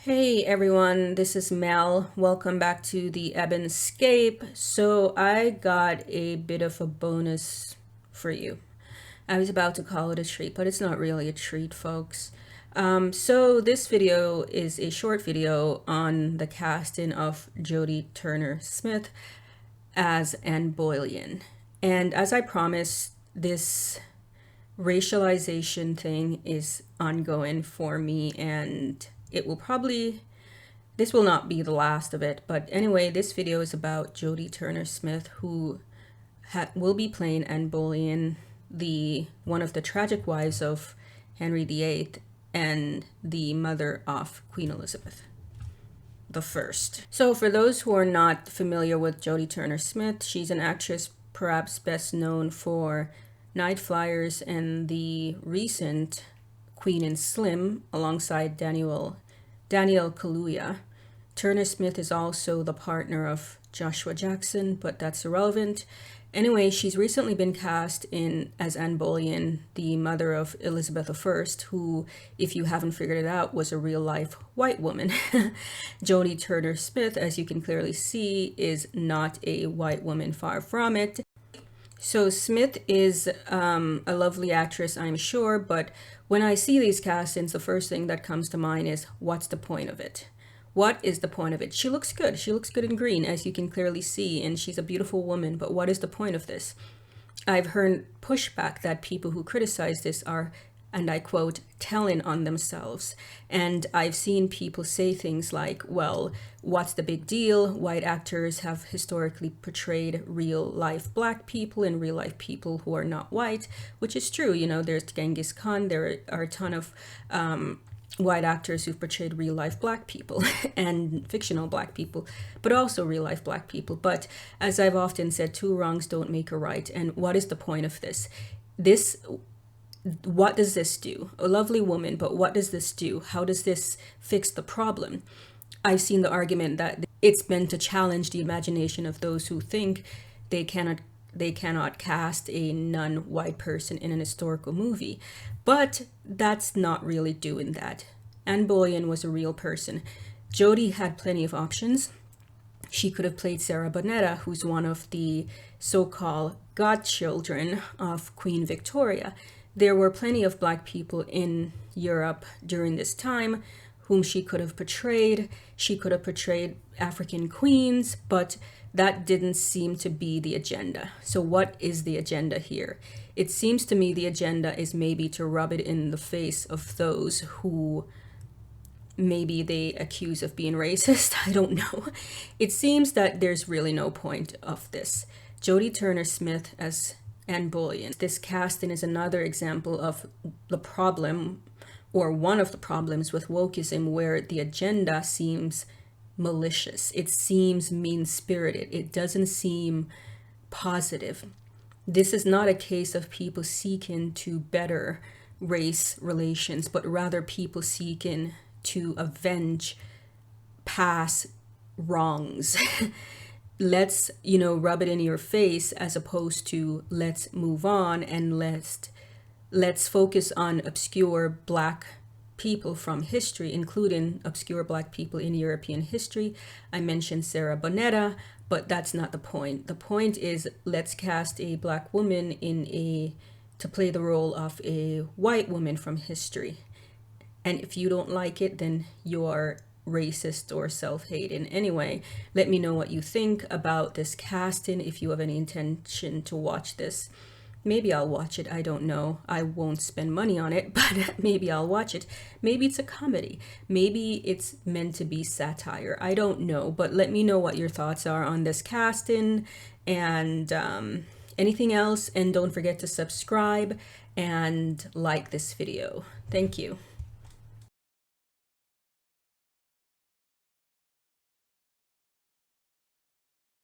Hey everyone, this is Mel. Welcome back to the Ebonscape. So I got a bit of a bonus for you. I was about to call it a treat, but it's not really a treat, folks. So this video is a short video on the casting of Jodie Turner Smith as Anne Boleyn. And as I promised, this racialization thing is ongoing for me, and this will not be the last of it. But anyway, this video is about Jodie Turner Smith, who will be playing Anne Boleyn, one of the tragic wives of Henry VIII and the mother of Queen Elizabeth I. So for those who are not familiar with Jodie Turner Smith, she's an actress perhaps best known for Night Flyers and the recent Queen and Slim alongside Daniel Kaluuya. Turner Smith is also the partner of Joshua Jackson, but that's irrelevant. Anyway, she's recently been cast as Anne Boleyn, the mother of Elizabeth I, who, if you haven't figured it out, was a real-life white woman. Jodie Turner Smith, as you can clearly see, is not a white woman, far from it. So Smith is a lovely actress, I'm sure, but when I see these castings, the first thing that comes to mind is, what's the point of it? What is the point of it? She looks good. She looks good in green, as you can clearly see, and she's a beautiful woman, but what is the point of this? I've heard pushback that people who criticize this are, and I quote, telling on themselves. And I've seen people say things like, well, what's the big deal? White actors have historically portrayed real life black people and real life people who are not white, which is true. You know, there's Genghis Khan, there are a ton of white actors who've portrayed real life black people and fictional black people, but also real life black people. But as I've often said, two wrongs don't make a right. And what is the point of this? What does this do? A lovely woman, but what does this do? How does this fix the problem? I've seen the argument that it's meant to challenge the imagination of those who think they cannot cast a non-white person in an historical movie. But that's not really doing that. Anne Boleyn was a real person. Jodie had plenty of options. She could have played Sarah Bonetta, who's one of the so-called godchildren of Queen Victoria. There were plenty of black people in Europe during this time whom she could have portrayed. She could have portrayed African queens, but that didn't seem to be the agenda. So what is the agenda here? It seems to me the agenda is maybe to rub it in the face of those who maybe they accuse of being racist. I don't know. It seems that there's really no point of this. Jodie Turner Smith as Anne Boleyn. This casting is another example of the problem, or one of the problems with wokeism, where the agenda seems malicious. It seems mean-spirited. It doesn't seem positive. This is not a case of people seeking to better race relations, but rather people seeking to avenge past wrongs. Let's, rub it in your face, as opposed to let's move on and let's focus on obscure black people from history, including obscure black people in European history. I mentioned Sarah Bonetta, but that's not the point. The point is, let's cast a black woman to play the role of a white woman from history. And if you don't like it, then you're racist or self-hating. Anyway, let me know what you think about this casting. If you have any intention to watch this, maybe I'll watch it. I don't know. I won't spend money on it, but maybe I'll watch it. Maybe it's a comedy. Maybe it's meant to be satire. I don't know, but let me know what your thoughts are on this casting and anything else. And don't forget to subscribe and like this video. Thank you.